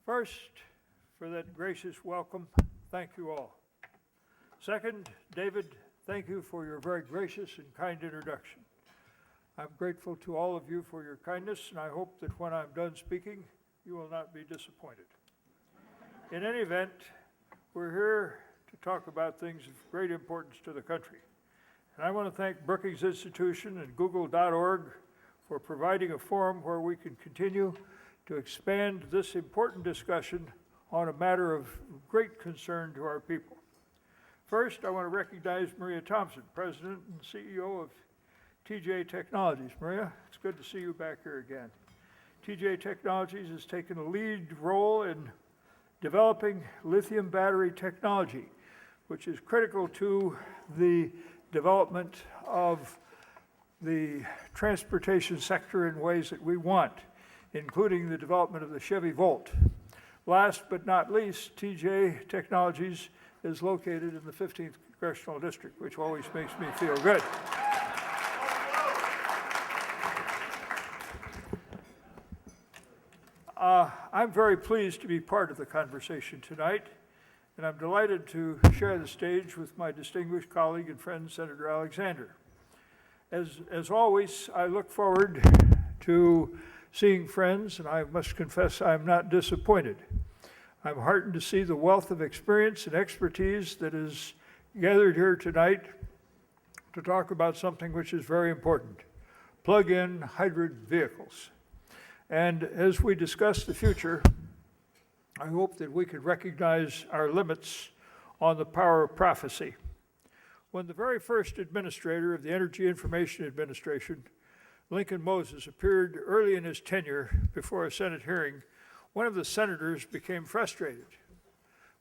First, for that gracious welcome, thank you all. Second, David, thank you for your very gracious and kind introduction. I'm grateful to all of you for your kindness, and I hope that when I'm done speaking, you will not be disappointed. In any event, we're here to talk about things of great importance to the country. And I want to thank Brookings Institution and Google.org for providing a forum where we can continue to expand this important discussion on a matter of great concern to our people. First, I want to recognize Maria Thompson, President and CEO of TJ Technologies. Maria, it's good to see you back here again. TJ Technologies has taken a lead role in developing lithium battery technology, which is critical to the development of the transportation sector in ways that we want, including the development of the Chevy Volt. Last but not least, TJ Technologies is located in the 15th Congressional District, which always makes me feel good. I'm very pleased to be part of the conversation tonight, and I'm delighted to share the stage with my distinguished colleague and friend, Senator Alexander. As always, I look forward to seeing friends, and I must confess I'm not disappointed. I'm heartened to see the wealth of experience and expertise that is gathered here tonight to talk about something which is very important, plug-in hybrid vehicles. And as we discuss the future, I hope that we could recognize our limits on the power of prophecy. When the very first administrator of the Energy Information Administration, Lincoln Moses, appeared early in his tenure before a Senate hearing, one of the senators became frustrated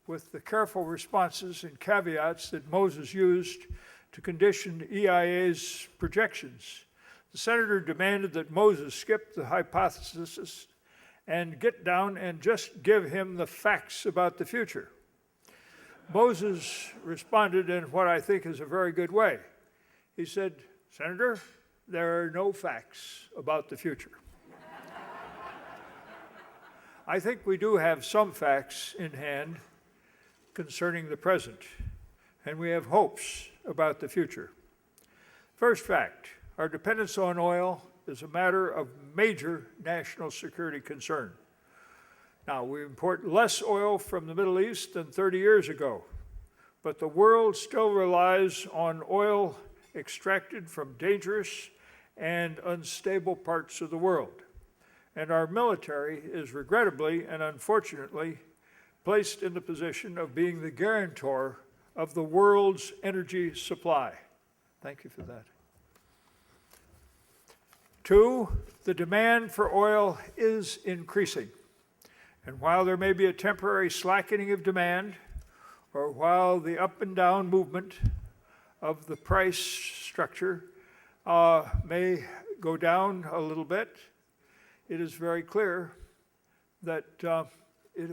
with the careful responses and caveats that Moses used to condition EIA's projections. The senator demanded that Moses skip the hypothesis and get down and just give him the facts about the future. Moses responded in what I think is a very good way. He said, "Senator, there are no facts about the future." I think we do have some facts in hand concerning the present, and we have hopes about the future. First fact, our dependence on oil is a matter of major national security concern. Now, we import less oil from the Middle East than 30 years ago, but the world still relies on oil extracted from dangerous and unstable parts of the world. And our military is regrettably and unfortunately placed in the position of being the guarantor of the world's energy supply. Thank you for that. Two, the demand for oil is increasing. And while there may be a temporary slackening of demand, or while the up and down movement of the price structure may go down a little bit, it is very clear that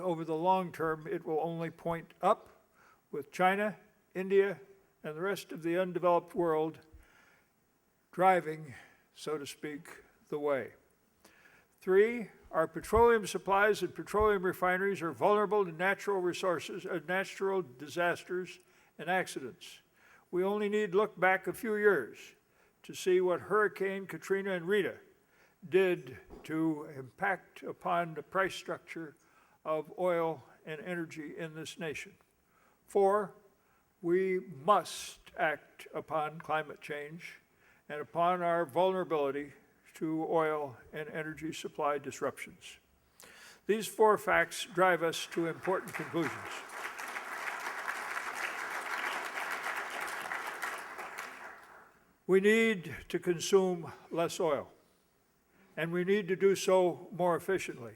over the long term, it will only point up, with China, India, and the rest of the undeveloped world driving, so to speak, the way. Three, our petroleum supplies and petroleum refineries are vulnerable to natural resources, natural disasters, and accidents. We only need look back a few years to see what Hurricane Katrina and Rita did to impact upon the price structure of oil and energy in this nation. Four, we must act upon climate change and upon our vulnerability to oil and energy supply disruptions. These four facts drive us to important conclusions. We need to consume less oil, and we need to do so more efficiently.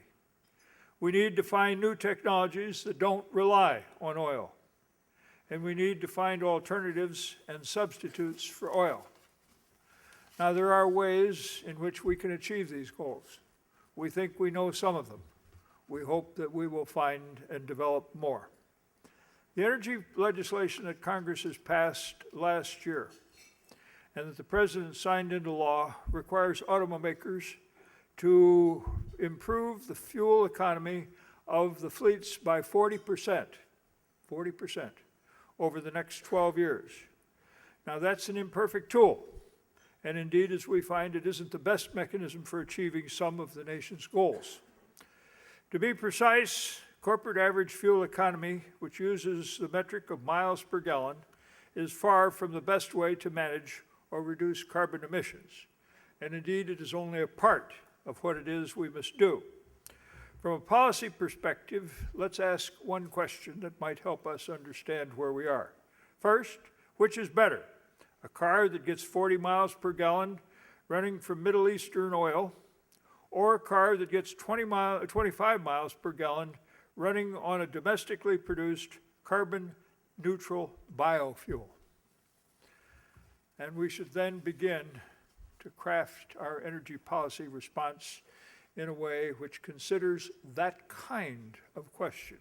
We need to find new technologies that don't rely on oil, and we need to find alternatives and substitutes for oil. Now, there are ways in which we can achieve these goals. We think we know some of them. We hope that we will find and develop more. The energy legislation that Congress has passed last year and that the President signed into law requires automakers to improve the fuel economy of the fleets by 40%, 40% over the next 12 years. Now that's an imperfect tool, and indeed, as we find, it isn't the best mechanism for achieving some of the nation's goals. To be precise, corporate average fuel economy, which uses the metric of miles per gallon, is far from the best way to manage or reduce carbon emissions. And indeed, it is only a part of what it is we must do. From a policy perspective, let's ask one question that might help us understand where we are. First, which is better? A car that gets 40 miles per gallon running from Middle Eastern oil, or a car that gets 25 miles per gallon running on a domestically produced carbon-neutral biofuel? And we should then begin to craft our energy policy response in a way which considers that kind of question.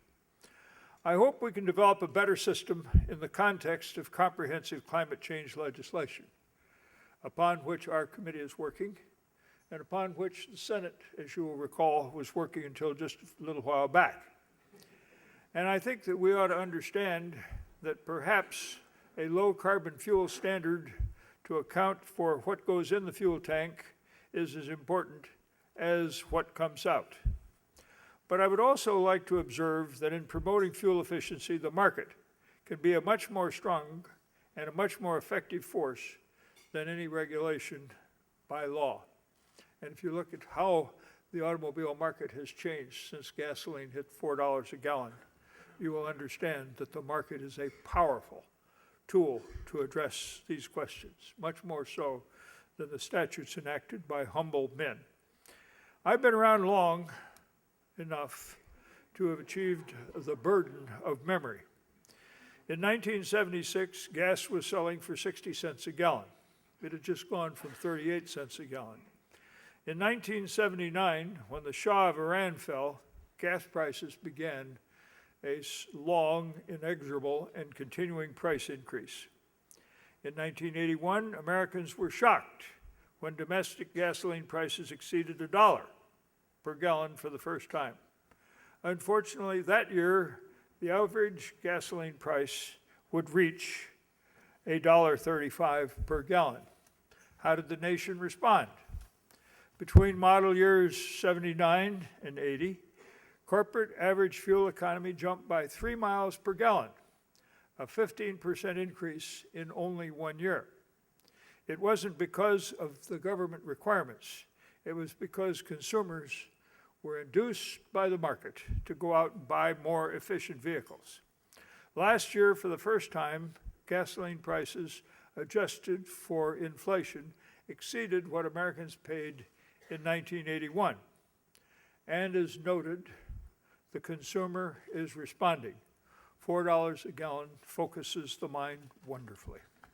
I hope we can develop a better system in the context of comprehensive climate change legislation, upon which our committee is working, and upon which the Senate, as you will recall, was working until just a little while back. And I think that we ought to understand that perhaps a low-carbon fuel standard to account for what goes in the fuel tank is as important as what comes out. But I would also like to observe that in promoting fuel efficiency, the market can be a much more strong and a much more effective force than any regulation by law. And if you look at how the automobile market has changed since gasoline hit $4 a gallon, you will understand that the market is a powerful tool to address these questions, much more so than the statutes enacted by humble men. I've been around long enough to have achieved the burden of memory. In 1976, gas was selling for 60 cents a gallon. It had just gone from 38 cents a gallon. In 1979, when the Shah of Iran fell, gas prices began a long, inexorable, and continuing price increase. In 1981, Americans were shocked when domestic gasoline prices exceeded $1 per gallon for the first time. Unfortunately, that year, the average gasoline price would reach $1.35 per gallon. How did the nation respond? Between model years 79 and 80, corporate average fuel economy jumped by 3 miles per gallon, a 15% increase in only 1 year. It wasn't because of the government requirements. It was because consumers were induced by the market to go out and buy more efficient vehicles. Last year, for the first time, gasoline prices adjusted for inflation exceeded what Americans paid in 1981. And as noted, the consumer is responding. $4 a gallon focuses the mind wonderfully.